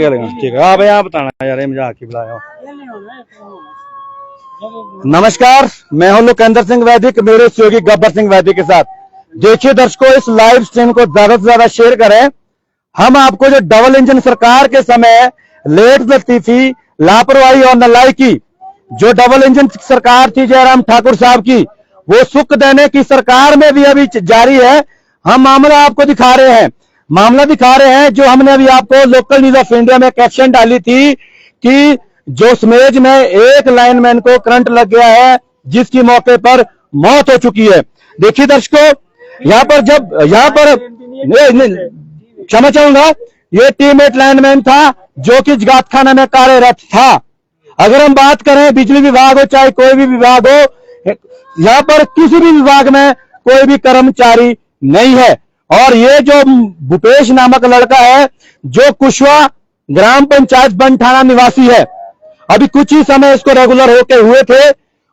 लगा ठीक है। हाँ भैया आप बताना यार, ये मजाक ही बुलाया। नमस्कार, मैं हूं लोकेंद्र सिंह वैदिक, मेरे सहयोगी गब्बर सिंह वैदिक के साथ। देखिए दर्शकों, इस लाइव स्ट्रीम को ज्यादा से ज्यादा शेयर करें। हम आपको जो डबल इंजन सरकार के समय लेट लतीफी, लापरवाही और नालायकी, जो डबल इंजन सरकार थी जयराम ठाकुर साहब की, वो सुख देने की सरकार में भी अभी जारी है। हम मामला आपको दिखा रहे हैं, मामला दिखा रहे हैं जो हमने अभी आपको लोकल न्यूज ऑफ इंडिया में कैप्शन डाली थी कि जो समेज में एक लाइनमैन को करंट लग गया है, जिसकी मौके पर मौत हो चुकी है। देखिए दर्शकों, यहां पर क्षमा चाहूंगा, ये टीममेट लाइनमैन था जो कि जगात खाना में कार्यरत था। अगर हम बात करें बिजली विभाग हो चाहे कोई भी विभाग हो, यहां पर किसी भी विभाग में कोई भी कर्मचारी नहीं है। और ये जो भूपेश नामक लड़का है जो कुशवा ग्राम पंचायत बनठाना निवासी है, अभी कुछ ही समय इसको रेगुलर होके हुए थे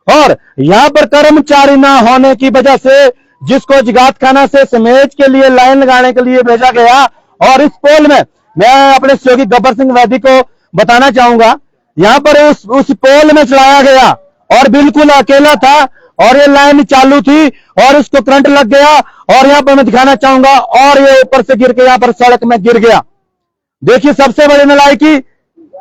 और यहां पर कर्मचारी ना होने की वजह से जिसको जगात खाना से समेज के लिए लाइन लगाने के लिए भेजा गया। और इस पोल में मैं अपने सहयोगी गब्बर सिंह वैदी को बताना चाहूंगा, यहां पर उस पोल में चढ़ाया गया और बिल्कुल अकेला था और ये लाइन चालू थी और उसको करंट लग गया। और यहां पर मैं दिखाना चाहूंगा, और ये ऊपर से गिर के यहां पर सड़क में गिर गया। देखिए सबसे बड़ी नालायकी,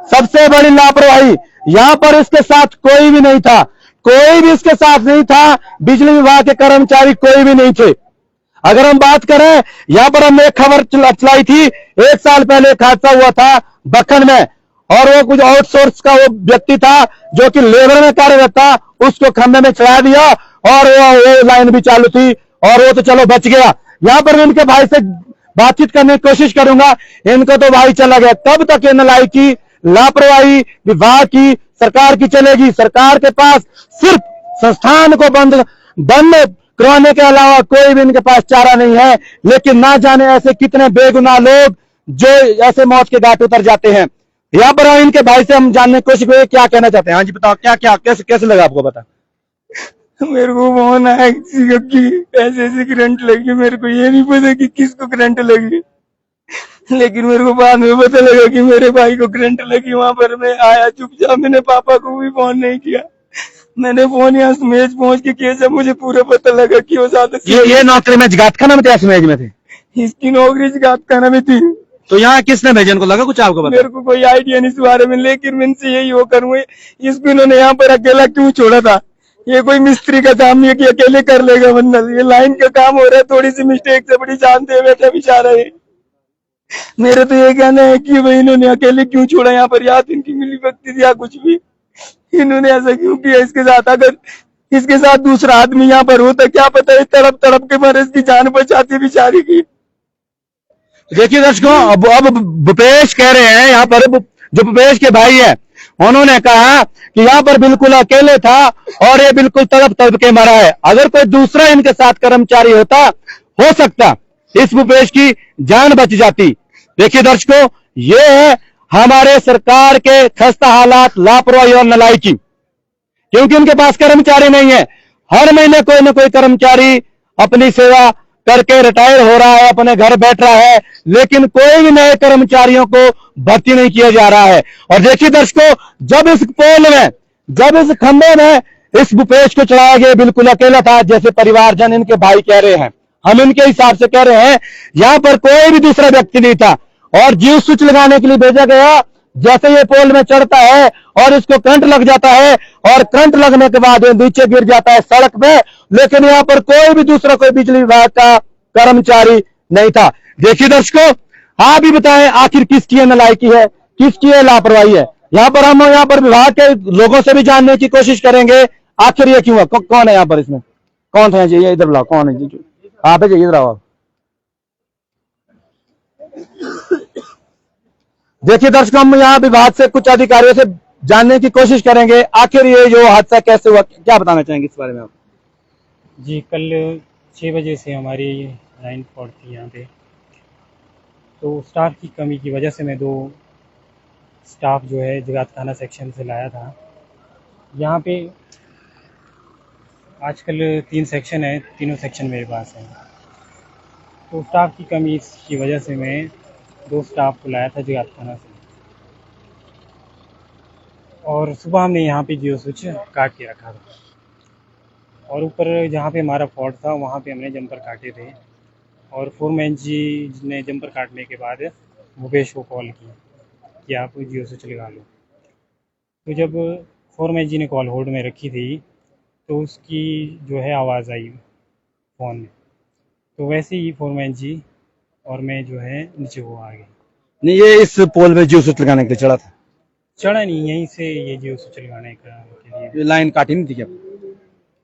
सबसे बड़ी लापरवाही, यहां पर इसके साथ कोई भी नहीं था, कोई भी इसके साथ नहीं था, बिजली विभाग के कर्मचारी कोई भी नहीं थे। अगर हम बात करें, यहां पर हमने एक खबर चलाई थी, 1 साल पहले एक हादसा हुआ था दक्खन में, और वो कुछ आउटसोर्स का वो व्यक्ति था जो कि लेबर में कार्यरत था, उसको खंभे में चढ़ा दिया और वो लाइन भी चालू थी और वो तो चलो बच गया। यहां पर मैं इनके भाई से बातचीत करने की कोशिश करूंगा, इनको तो भाई चला गया। तब तक ये नालायकी, लापरवाही विभाग की, सरकार की चलेगी। सरकार के पास सिर्फ संस्थान को बंद करवाने के अलावा कोई भी इनके पास चारा नहीं है। लेकिन ना जाने ऐसे कितने बेगुनाह लोग जो ऐसे मौत के घाट उतर जाते हैं। यहाँ पर इनके भाई से हम जानने की कोशिश करें क्या कहना चाहते हैं। हाँ जी बताओ, क्या क्या कैसे लगा आपको, बता। मेरे को फोन आया किसी की ऐसे करंट लगी, मेरे को ये नहीं पता कि किसको करंट लगी, लेकिन मेरे को बाद में पता लगा कि मेरे भाई को करंट लगी। वहां पर मैं आया चुपचाप, मैंने पापा को भी फोन नहीं किया, मैंने फोन यहाँ समेज पहुंच के किया जब मुझे पूरा पता लगा कि वो ज्यादा ये नौकरी में जगात खाना में थे, समेज में थे, इसकी नौकरी जगात खाना में थी। तो यहाँ किसने भेजा इनको, लगा कुछ आपको बता? मेरे को कोई आइडिया नहीं इस बारे में, लेकिन मैं इनसे यही वो करूँ, इसको इन्होंने यहाँ पर अकेला क्यों छोड़ा था? ये कोई मिस्त्री का काम है कि अकेले कर लेगा बंदा? ये लाइन का काम हो रहा है, थोड़ी सी मिस्टेक से बड़ी जान दे बैठा बेचारा है। मेरा तो ये कहना है कि भाई इन्होंने अकेले क्यों छोड़ा यहाँ पर, या तो इनकी मिली भगती थी या कुछ भी, इन्होंने ऐसा क्यों किया इसके साथ? अगर इसके साथ दूसरा आदमी यहाँ पर होता क्या पता है तड़प तड़प के मरे, इसकी जान बचाती बेचारी की। देखिए दर्शकों, अब भूपेश कह रहे हैं, यहाँ पर जो भूपेश के भाई है उन्होंने कहा कि यहाँ पर बिल्कुल अकेले था और ये बिल्कुल तड़प तड़प के मरा है। अगर कोई दूसरा इनके साथ कर्मचारी होता, हो सकता इस भूपेश की जान बच जाती। देखिए दर्शकों, ये है हमारे सरकार के खस्ता हालात, लापरवाही और नालायकी, क्योंकि उनके पास कर्मचारी नहीं है। हर महीने कोई ना कोई कर्मचारी अपनी सेवा करके रिटायर हो रहा है, अपने घर बैठ रहा है, लेकिन कोई भी नए कर्मचारियों को भर्ती नहीं किया जा रहा है। और देखिए दर्शकों, जब इस पोल में, जब इस खंभे में इस भूपेश को चढ़ाया गया, बिल्कुल अकेला था, जैसे परिवारजन इनके भाई कह रहे हैं, हम इनके हिसाब से कह रहे हैं, यहां पर कोई भी दूसरा व्यक्ति नहीं था और जीव स्विच लगाने के लिए भेजा गया। जैसे ये पोल में चढ़ता है और इसको करंट लग जाता है और करंट लगने के बाद नीचे गिर जाता है सड़क पे, लेकिन यहाँ पर कोई भी दूसरा कोई बिजली विभाग का कर्मचारी नहीं था। देखिए दर्शकों, आप भी बताएं आखिर किसकी है नालायकी है, किसकी है लापरवाही है। यहाँ पर हम यहाँ पर विभाग के लोगों से भी जानने की कोशिश करेंगे आखिर ये क्यों है, कौन है यहाँ पर, इसमें कौन था? ये इधर बुलाओ, कौन है? आप है, इधर आओ। देखिए दर्शकों, हम यहाँ विभाग से कुछ अधिकारियों से जानने की कोशिश करेंगे आखिर ये जो हादसा कैसे हुआ, क्या बताना चाहेंगे इस बारे में आप? जी, कल 6 बजे से हमारी लाइन फॉल्ट थी यहाँ पे, तो स्टाफ की कमी की वजह से मैं 2 स्टाफ जो है जगात खाना सेक्शन से लाया था। यहाँ पे आजकल 3 सेक्शन है, तीनों सेक्शन मेरे पास हैं, तो स्टाफ की कमी की वजह से मैं 2 स्टाफ को लाया था जगात खाना से। और सुबह हमने यहाँ पे जियो स्विच काट के रखा था, और ऊपर जहाँ पे हमारा फॉल्ट था वहाँ पे हमने जंपर काटे थे। और फोरमैन जी ने जंपर काटने के बाद भूपेश को कॉल की कि आप जियो स्विच लगा लो। तो जब फोरमैन जी ने कॉल होल्ड में रखी थी तो उसकी जो है आवाज़ आई फ़ोन में, तो वैसे ही फोरमैन जी और मैं जो है नीचे वो आ गए। नहीं, ये इस पोल में जियो स्विच लगाने के लिए चढ़ा था, चढ़ा नहीं, यहीं से ये जियो स्विच लगाने के लिए ये लाइन काटी नहीं थी क्या?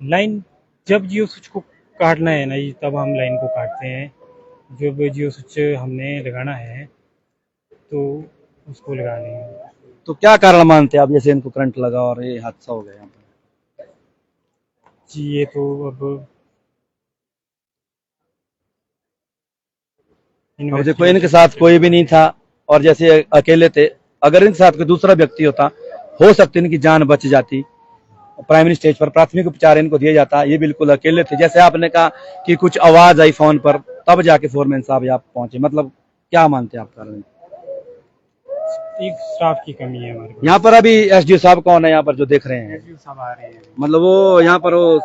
लाइन, जब जियो स्विच को काटना है ना जी, तब हम लाइन को काटते हैं। जब जियो स्विच हमने लगाना है तो उसको लगा लेंगे। तो क्या कारण मानते हैं आप, जैसे इनको करंट लगा और ये हादसा हो गया यहाँ पे? जी ये तो अब अब देखो, इनके साथ कोई भी नहीं था और जैसे अकेले थे, अगर इनके साथ कोई दूसरा व्यक्ति होता हो सकती इनकी जान बच जाती। प्राइमरी स्टेज पर प्राथमिक उपचार इनको दिया जाता। ये बिल्कुल अकेले थे, जैसे आपने कहा कि कुछ आवाज आई फोन पर तब जाके फोरमैन साहब यहाँ पहुंचे, मतलब क्या मानते हैं आप कारण? एक स्टाफ की कमी है हमारे पास। यहाँ पर अभी एसडीओ साहब कौन है यहाँ पर जो देख रहे हैं? एसडीओ साहब आ रहे हैं, मतलब वो यहाँ पर वो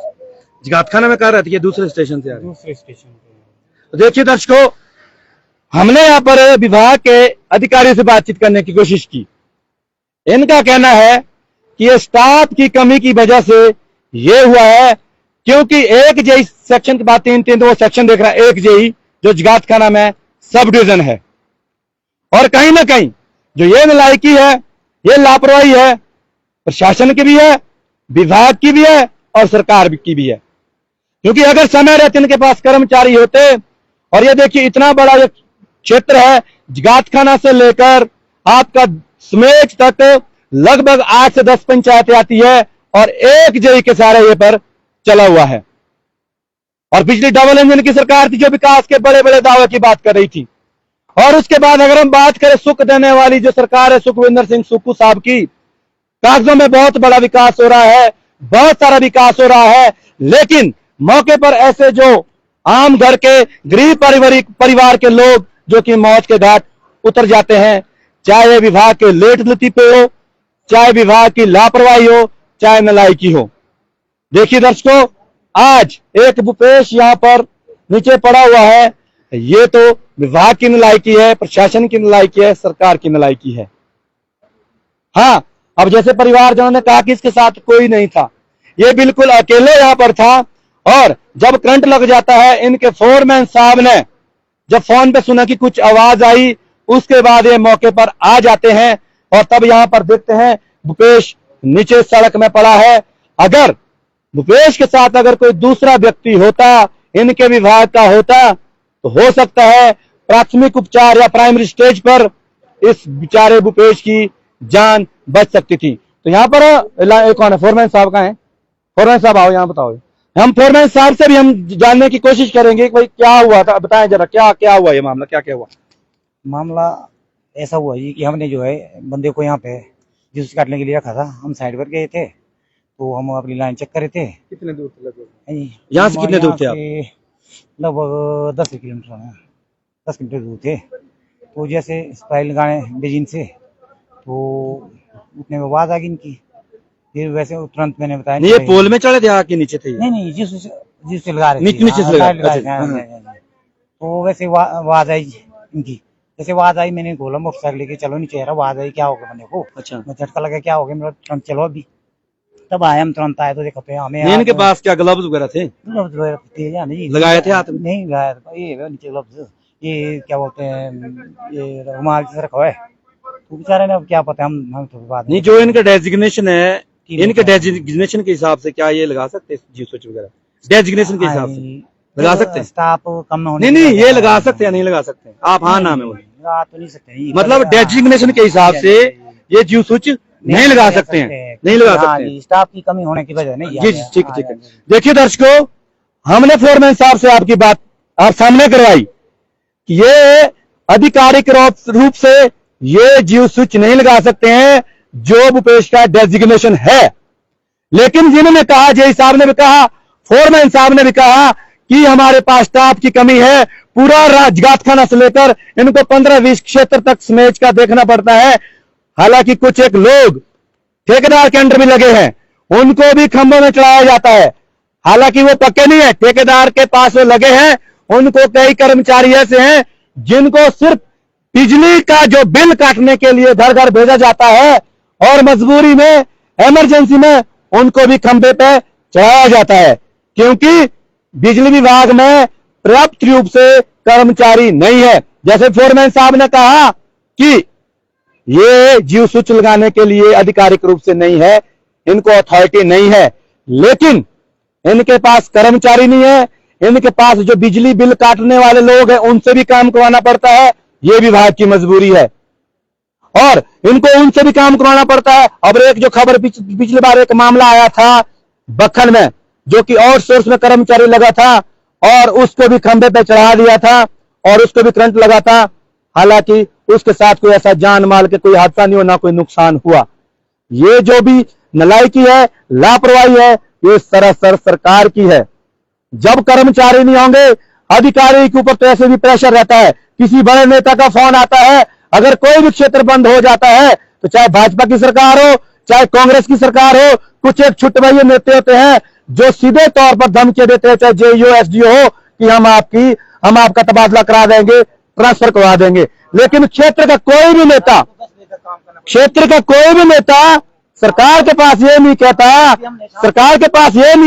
जगातखाना में कर रहे थे कि दूसरे स्टेशन से आ रहे हैं? दूसरे स्टेशन पे। तो देखिए दर्शकों, हमने यहाँ पर विभाग के अधिकारियों से बातचीत करने की कोशिश की। इनका कहना है कि ये स्टाफ की कमी की वजह से ये हुआ है, क्योंकि एक जेई सेक्शन के बाद तीन वो सेक्शन देख रहा है, एक जेई जो जगातखाना में सब डिवीजन है, और कहीं ना कहीं जो ये नालायकी है, ये लापरवाही है, प्रशासन की भी है, विभाग की भी है और सरकार की भी है। क्योंकि अगर समय रहते इनके पास कर्मचारी होते, और ये देखिए इतना बड़ा ये क्षेत्र है, जगातखाना से लेकर आपका समेत तक लगभग 8 से 10 पंचायतें आती है और एक जेई के सारे ये पर चला हुआ है। और पिछली डबल इंजन की सरकार थी जो विकास के बड़े बड़े दावे की बात कर रही थी। और उसके बाद अगर हम बात करें सुख देने वाली जो सरकार है सुखविंदर सिंह सुक्खू साहब की, कागजों में बहुत बड़ा विकास हो रहा है, बहुत सारा विकास हो रहा है, लेकिन मौके पर ऐसे जो आम घर के गरीब परिवार के लोग जो कि मौत के घाट उतर जाते हैं, चाहे विभाग के लेट लतीफे हो, चाहे विभाग की लापरवाही हो, चाहे नालायकी हो। देखिए दर्शकों, आज एक भूपेश यहां पर नीचे पड़ा हुआ है, ये तो विभाग की नालायकी है, प्रशासन की नालायकी है, सरकार की नालायकी है। हाँ, अब जैसे परिवारजनों ने कहा कि इसके साथ कोई नहीं था, ये बिल्कुल अकेले यहां पर था। और जब करंट लग जाता है, इनके फोरमैन साहब ने जब फोन पे सुना कि कुछ आवाज आई, उसके बाद ये मौके पर आ जाते हैं और तब यहां पर देखते हैं भूपेश नीचे सड़क में पड़ा है। अगर भूपेश के साथ अगर कोई दूसरा व्यक्ति होता, इनके विभाग का होता, तो हो सकता है प्राथमिक उपचार या प्राइमरी स्टेज पर इस बेचारे भूपेश की जान बच सकती थी। तो यहाँ पर कौन है? फोरमैन साहब का है। फोरमैन साहब आओ, यहाँ बताओ। हम फोरमैन साहब से भी हम जानने की कोशिश करेंगे कि भाई क्या हुआ था, बताएं जरा, क्या क्या हुआ, ये मामला क्या क्या हुआ? मामला ऐसा हुआ जी कि हमने जो है बंदे को यहाँ पे जूस काटने के लिए रखा था। हम साइड पर गए थे तो हम अपनी लाइन चेक कर रहे थे। कितने दूर थे लगभग? यहाँ से कितने दूर थे आप? लगभग 10 किलोमीटर है, 10 किलोमीटर दूर थे। तो जैसे स्पाइल लगाए बेजिन से, तो उतने में आवाज आ गई इनकी। फिर वैसे तुरंत मैंने बताया नहीं, ये पोल में चढ़े थे आके नीचे थे? नहीं, जिस लगा रहे नीचे से लगा। तो वैसे आवाज आई इनकी, जैसे आवाज आई, मैंने बोला मोटरसाइकिल लेके चलो नीचे, आवाज आई, क्या हो गया बंदे को? अच्छा, मैं झटका लगा, क्या हो गया? मेरा तुरंत चलो अभी। तब आए हम, तुरंत आए तो देखो हमें इनके पास क्या ग्लव्स वगैरह थे? लगाए थे हाथ में? नहीं लगाया था, ये नीचे ग्लव्स, ये क्या बोलते हैं, ये रुमाल जैसे रखा है। तो बेचारे ने अब क्या पता, हम तो बात नहीं, जो इनका डेजिग्नेशन है, इनके डेजिग्नेशन के हिसाब से क्या ये लगा सकते हैं जियो स्विच वगैरह? डेजिग्नेशन के हिसाब से लगा सकते हैं? स्टाफ कम होने नहीं, ये लगा सकते हैं, नहीं लगा सकते आप? हाँ, नाम है वो, लगा तो नहीं सकते। मतलब डेजिग्नेशन के हिसाब से ये जियो स्विच नहीं लगा सकते हैं, नहीं लगा सकते हैं। स्टाफ की कमी होने की वजह नहीं। जी, ठीक है। देखिए दर्शकों, हमने फोरमैन साहब से आपकी बात आप सामने करवाई कि ये आधिकारिक रूप से ये जियो स्विच नहीं लगा सकते हैं जो भूपेश का डेजिग्नेशन है। लेकिन जिन्होंने कहा, जेई साहब ने भी कहा, फोरमैन साहब ने भी कहा कि हमारे पास स्टाफ की कमी है। पूरा जगातखाना से लेकर इनको 15-20 क्षेत्र तक स्मेज का देखना पड़ता है। हालांकि कुछ एक लोग ठेकेदार के अंडर भी लगे हैं, उनको भी खंभों में चढ़ाया जाता है। हालांकि वो पक्के नहीं है, ठेकेदार के पास वो लगे हैं। उनको कई कर्मचारी ऐसे हैं जिनको सिर्फ बिजली का जो बिल काटने के लिए घर घर भेजा जाता है और मजबूरी में, इमरजेंसी में उनको भी खंभे पे चढ़ाया जाता है, क्योंकि बिजली विभाग में पर्याप्त रूप से कर्मचारी नहीं है। जैसे फोरमैन साहब ने कहा कि ये जीव स्विच लगाने के लिए आधिकारिक रूप से नहीं है, इनको अथॉरिटी नहीं है, लेकिन इनके पास कर्मचारी नहीं है, इनके पास जो बिजली बिल काटने वाले लोग हैं उनसे भी काम करवाना पड़ता है। ये विभाग की मजबूरी है और इनको उनसे भी काम करवाना पड़ता है। अब एक जो खबर पिछली बार एक मामला आया था बखन में, जो कि आउटसोर्स में कर्मचारी लगा था और उसको भी खंभे पे चढ़ा दिया था और उसको भी करंट लगा था। हालांकि उसके साथ कोई ऐसा जान माल के कोई हादसा नहीं हुआ, ना कोई नुकसान हुआ। ये जो भी नालायकी है, लापरवाही है, ये सरासर सरकार की है। जब कर्मचारी नहीं होंगे, अधिकारी के ऊपर तो ऐसे भी प्रेशर रहता है। किसी बड़े नेता का फोन आता है, अगर कोई भी क्षेत्र बंद हो जाता है तो चाहे भाजपा की सरकार हो, चाहे कांग्रेस की सरकार हो, कुछ एक छुट्टभइये नेता होते हैं जो सीधे तौर पर धमकी देते हैं, चाहे जेईओ एसडीओ हो, कि हम आपका तबादला करा देंगे, ट्रांसफर करवा देंगे। लेकिन क्षेत्र का कोई भी नेता सरकार के पास ये नहीं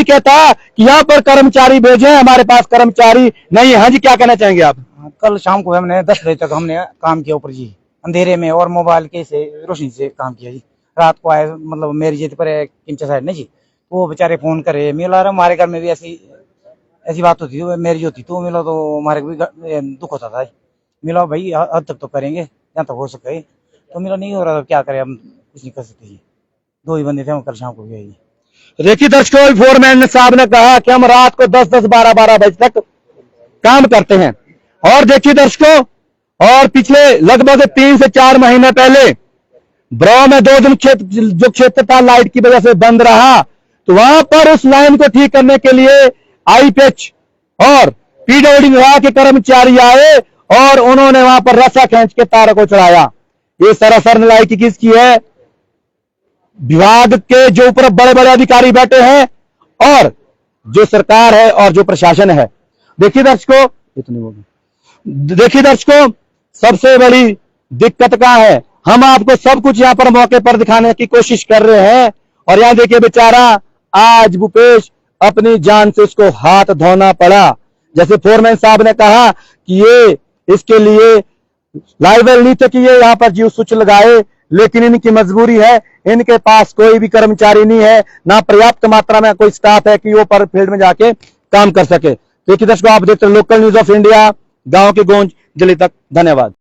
कहता कि यहाँ पर कर्मचारी भेजें, हमारे पास कर्मचारी नहीं है। हाँ जी, क्या कहना चाहेंगे आप? कल शाम को हमने 10 बजे तक हमने काम किया ऊपर जी, अंधेरे में और मोबाइल के से रोशनी से काम किया जी। रात को आए, मतलब मेरी जेत पर किंचा साइड नहीं जी, तो वो बेचारे फोन करे, मिला रहा हमारे घर में भी ऐसी बात होती थी, मेरी होती तो मिला तो हमारे को भी दुख होता था। मिला भाई हद तक तो करेंगे, यहाँ तक हो सके, तो मिला नहीं हो रहा, क्या करें, हम कुछ नहीं कर सकते जी। 2 ही बंदे थे, हम कल शाम को गए जी। देखिए दर्शकों, फोरमैन साहब ने कहा कि हम रात को 10-10, 12-12 बजे तक काम करते हैं। और देखिए दर्शकों, और पिछले लगभग 3 से 4 महीने पहले ब्रो में 2 दिन जो क्षेत्र था लाइट की वजह से बंद रहा, तो वहां पर उस लाइन को ठीक करने के लिए आईपीएच और पीडब्ल्यूडी विभाग के कर्मचारी आए और उन्होंने वहां पर रस्सा खींच के तार को चढ़ाया। ये सरासर नालायकी किसकी है? विभाग के जो ऊपर बड़े बड़े अधिकारी बैठे हैं और जो सरकार है और जो प्रशासन है। देखिए दर्शकों, सबसे बड़ी दिक्कत क्या है? हम आपको सब कुछ यहां पर मौके पर दिखाने की कोशिश कर रहे हैं और यहां देखिए बेचारा आज भूपेश अपनी जान से उसको हाथ धोना पड़ा। जैसे फोरमैन साहब ने कहा कि ये इसके लिए लाइबल नहीं थे कि ये यहाँ पर जीव स्विच लगाए, लेकिन इनकी मजबूरी है, इनके पास कोई भी कर्मचारी नहीं है, ना पर्याप्त मात्रा में कोई स्टाफ है कि वो पर फील्ड में जाके काम कर सके। देखिए दर्शकों, आप देखते हैं लोकल न्यूज ऑफ इंडिया, गांव की गूंज दिल्ली तक। धन्यवाद।